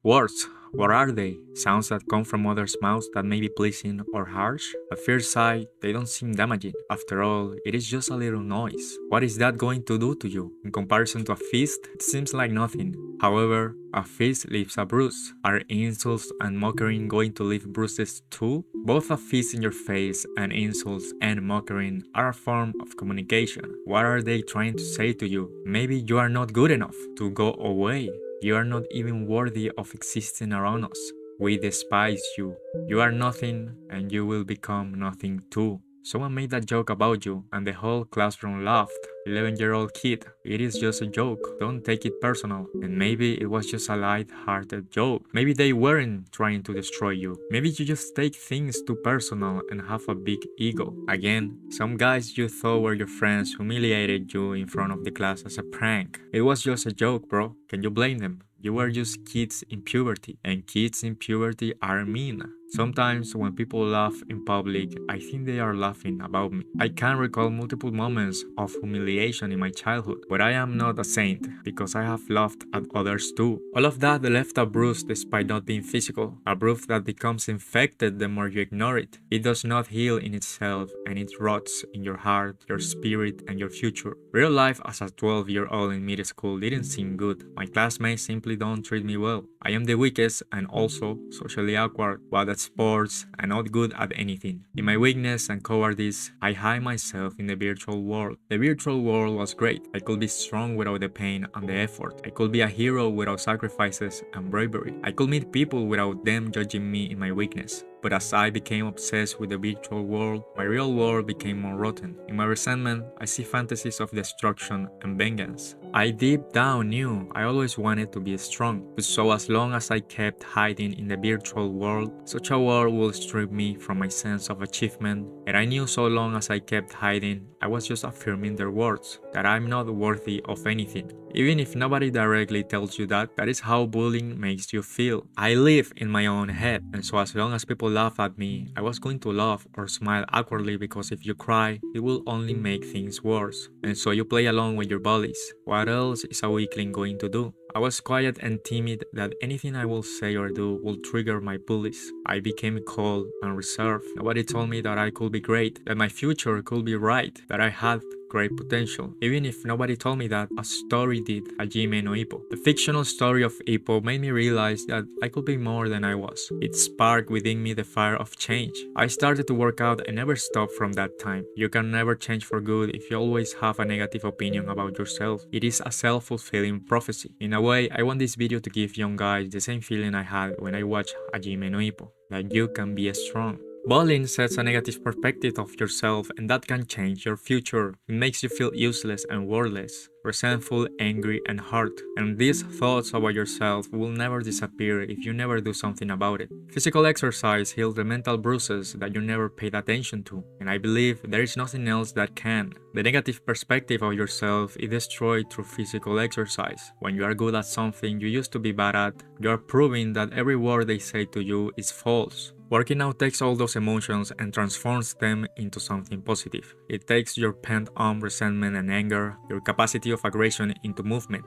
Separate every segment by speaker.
Speaker 1: Words, what are they? Sounds that come from others' mouths that may be pleasing or harsh? At first sight, they don't seem damaging. After all, it is just a little noise. What is that going to do to you? In comparison to a fist, it seems like nothing. However, a fist leaves a bruise. Are insults and mockery going to leave bruises too? Both a fist in your face and insults and mockery are a form of communication. What are they trying to say to you? Maybe you are not good enough to go away. You are not even worthy of existing around us. We despise you. You are nothing, and you will become nothing too. Someone made that joke about you, and the whole classroom laughed. 11-year-old kid, it is just a joke. Don't take it personal. And maybe it was just a light-hearted joke. Maybe they weren't trying to destroy you. Maybe you just take things too personal and have a big ego. Again, some guys you thought were your friends humiliated you in front of the class as a prank. It was just a joke, bro. Can you blame them? You were just kids in puberty, and kids in puberty are mean. Sometimes when people laugh in public, I think they are laughing about me. I can recall multiple moments of humiliation in my childhood, but I am not a saint because I have laughed at others too. All of that left a bruise despite not being physical, a bruise that becomes infected the more you ignore it. It does not heal in itself, and it rots in your heart, your spirit, and your future. Real life as a 12-year-old in middle school didn't seem good. My classmates simply don't treat me well. I am the weakest and also socially awkward, bad at sports, and not good at anything. In my weakness and cowardice, I hide myself in the virtual world. The virtual world was great. I could be strong without the pain and the effort. I could be a hero without sacrifices and bravery. I could meet people without them judging me in my weakness. But as I became obsessed with the virtual world, my real world became more rotten. In my resentment, I see fantasies of destruction and vengeance. I deep down knew I always wanted to be strong, but so as long as I kept hiding in the virtual world, such a world would strip me from my sense of achievement, and I knew so long as I kept hiding, I was just affirming their words, that I'm not worthy of anything. Even if nobody directly tells you that, that is how bullying makes you feel. I live in my own head, and so as long as people laugh at me, I was going to laugh or smile awkwardly because if you cry, it will only make things worse. And so you play along with your bullies. What else is a weakling going to do? I was quiet and timid that anything I will say or do will trigger my bullies. I became cold and reserved. Nobody told me that I could be great, that my future could be right, that I had great potential. Even if nobody told me that, a story did, Hajime no Ippo. The fictional story of Ippo made me realize that I could be more than I was. It sparked within me the fire of change. I started to work out and never stopped from that time. You can never change for good if you always have a negative opinion about yourself. It is a self-fulfilling prophecy. In a way, I want this video to give young guys the same feeling I had when I watched Hajime no Ippo, that you can be strong. Bullying sets a negative perspective of yourself, and that can change your future. It makes you feel useless and worthless, resentful, angry, and hurt. And these thoughts about yourself will never disappear if you never do something about it. Physical exercise heals the mental bruises that you never paid attention to, and I believe there is nothing else that can. The negative perspective of yourself is destroyed through physical exercise. When you are good at something you used to be bad at, you are proving that every word they say to you is false. Working out takes all those emotions and transforms them into something positive. It takes your pent-up resentment and anger, your capacity of aggression into movement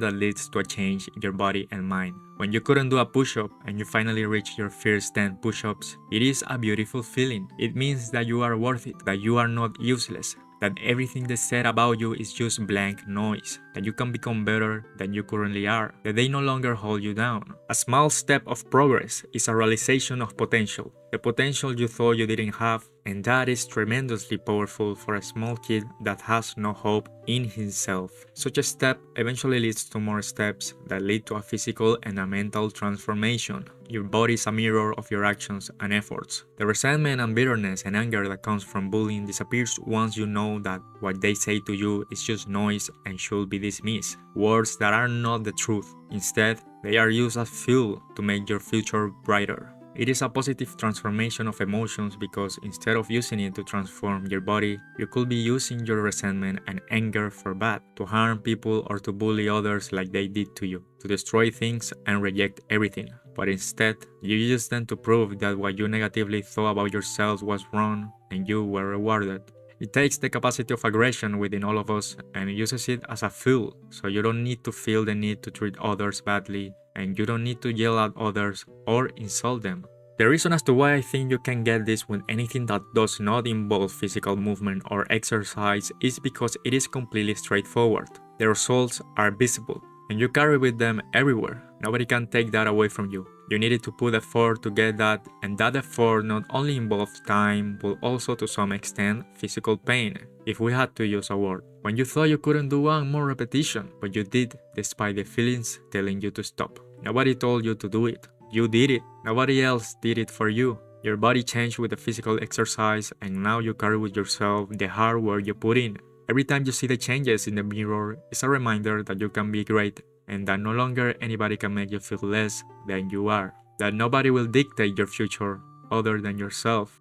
Speaker 1: that leads to a change in your body and mind. When you couldn't do a push-up and you finally reach your first 10 push-ups, it is a beautiful feeling. It means that you are worth it, that you are not useless, that everything they said about you is just blank noise, that you can become better than you currently are, that they no longer hold you down. A small step of progress is a realization of potential, the potential you thought you didn't have, and that is tremendously powerful for a small kid that has no hope in himself. Such a step eventually leads to more steps that lead to a physical and a mental transformation. Your body is a mirror of your actions and efforts. The resentment and bitterness and anger that comes from bullying disappears once you know that what they say to you is just noise and should be dismissed. Words that are not the truth. Instead, they are used as fuel to make your future brighter. It is a positive transformation of emotions because instead of using it to transform your body, you could be using your resentment and anger for bad, to harm people or to bully others like they did to you, to destroy things and reject everything. But instead, you use them to prove that what you negatively thought about yourself was wrong and you were rewarded. It takes the capacity of aggression within all of us and uses it as a fuel, so you don't need to feel the need to treat others badly and you don't need to yell at others or insult them. The reason as to why I think you can get this with anything that does not involve physical movement or exercise is because it is completely straightforward. The results are visible, and you carry with them everywhere. Nobody can take that away from you. You needed to put effort to get that, and that effort not only involves time, but also to some extent physical pain, if we had to use a word. When you thought you couldn't do one more repetition, but you did, despite the feelings telling you to stop. Nobody told you to do it. You did it. Nobody else did it for you. Your body changed with the physical exercise, and now you carry with yourself the hard work you put in. Every time you see the changes in the mirror, it's a reminder that you can be great, and that no longer anybody can make you feel less than you are. That nobody will dictate your future other than yourself.